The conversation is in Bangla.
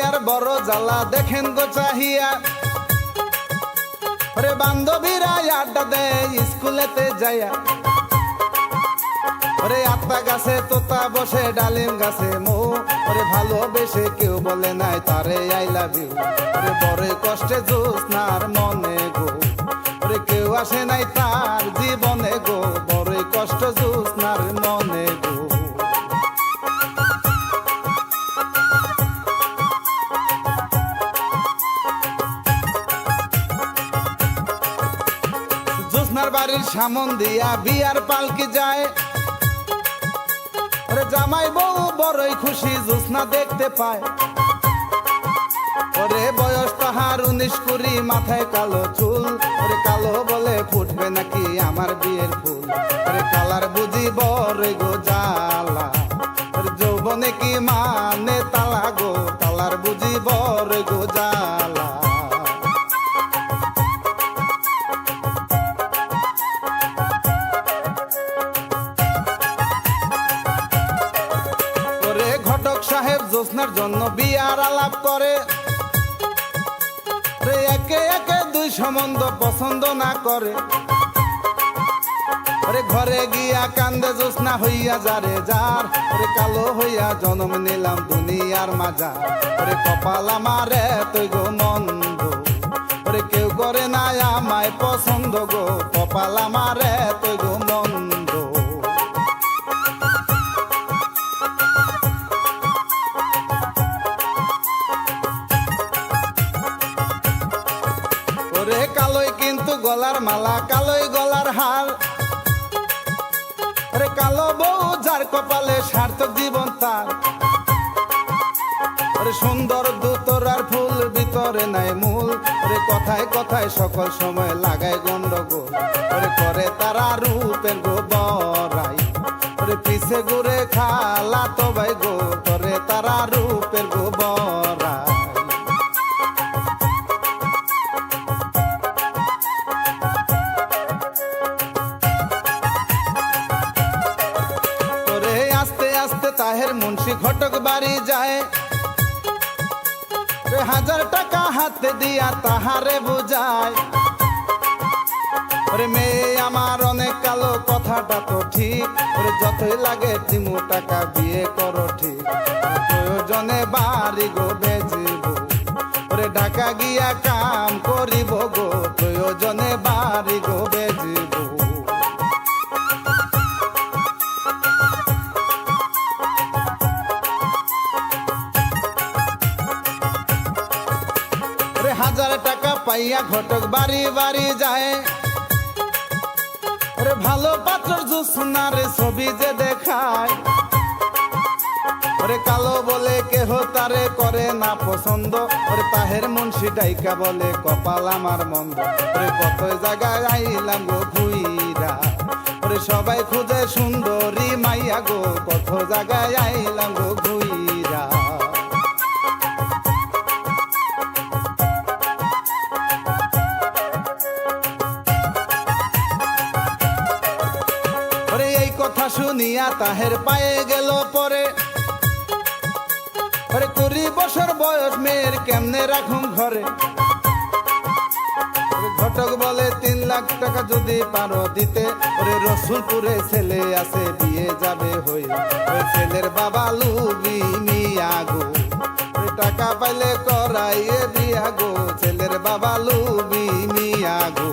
দুনিয়ার বড় জ্বালা দেখেন গো চাহিয়া, ওরে বান্ধবীরা আড্ডা দেয় স্কুলেতে যাইয়া, ওরে আত্মা গাছে তোতা বসে ডালিম গাছে মো, ওরে ভালোবেসে কেউ বলে নাই তারে আই লাভ ইউ, ওরে বড় কষ্টে জ্যোৎস্নার মনে গো, ওরে কেউ আসে নাই তার জীবনে গো, বড় কষ্ট জ্যোৎস্নার মনে গো। জ্যোৎস্নার বাড়ির সামন দিয়া বিয়ার পালকি যায়, ওরে জামাই বউ বড়ই খুশি জ্যোৎস্না দেখতে পায়, ওরে বয়স তাহার 19-20, মাথায় কালো চুল, ওরে কালো বলে ফুটবে নাকি আমার বিয়ের ফুল, ওরে কালার বুঝি বড়ই গো জ্বালা, ওরে যৌবনে কি মানে তালা গো, কালার বুঝি বড়ই গো জ্বালা। ঘটক সাহেব জ্যোৎস্নার জন্য বিয়ার আলাপ করে, একে একে দুই সম্বন্ধ পছন্দ না করে, ওরে ঘরে গিয়া কান্দে জ্যোৎস্না হইয়া যারে যার, ওরে কালো হইয়া জন্ম নিলাম দুনিয়ার মাঝার, ওরে কপাল আমার তুই গো মন্দ, ওরে কেউ করে না আমায় পছন্দ গো, কপাল আমার তুই গো মন্দ। ওরে কালোই কিন্তু গলার মালা, কালোই গলার হার, ওরে কালো বউ যার কপালে সার্থক জীবন তার, ওরে সুন্দর দুতরার ফুল ভিতরে নাই মূল, ওরে কথায় কথায় সকল সময় লাগায় গন্ডগোল, ওরে করে তারা রূপের গো বড়াই, ওরে পিছে ঘুরে খালা তো ভাই গো, করে তারা রূপের গো বড়াই। তাহের মুন্সি ঘটক বাড়ি যায়, 1000 টাকা হাতে দিয়া তাহারে বুঝায়, ওরে মেয়ে আমার অনেক কালো কথাটা তো ঠিক, ওরে যতই লাগে 3 টাকা বিয়ে করো ঠিক, প্রয়োজনে বাড়ি গো বেচিব, ওরে ঢাকা গিয়া কাম করিব গো, প্রয়োজনে বাড়ি গো বেচিব। ওরে 1000 টাকা পাইয়া ঘটক বাড়ি বাড়ি যায়, ওরে ভালো পাত্র জ্যোৎস্নারে ছবি যে দেখায়, ওরে কালো বলে কেহ তারে করে না পছন্দ, ওরে তাহের মুন্সি ডাইকা বলে কপাল আমার মন্দ, ওরে কত জায়গায় আইলাম গো ঘুইরা, ওরে সবাই খুঁজে সুন্দরী মাইয়া গো, কত জায়গায় আইলাম গো ঘুইরা। এই কথা শুনিয়া তাহের পায়ে গেল পরে, ওরে 20 বছর বয়স মেয়ের কেমনে রাখুম ঘরে, ঘটক বলে 3 লাখ টাকা যদি পারো দিতে, ওরে রসুলপুরে ছেলে আছে বিয়ে যাবে হই, ওই ছেলের বাবা লুবি মিয়া গো, ওই টাকা পাইলে করাইয়ে বিয়া গো, ছেলের বাবা লুবি মিয়া গো।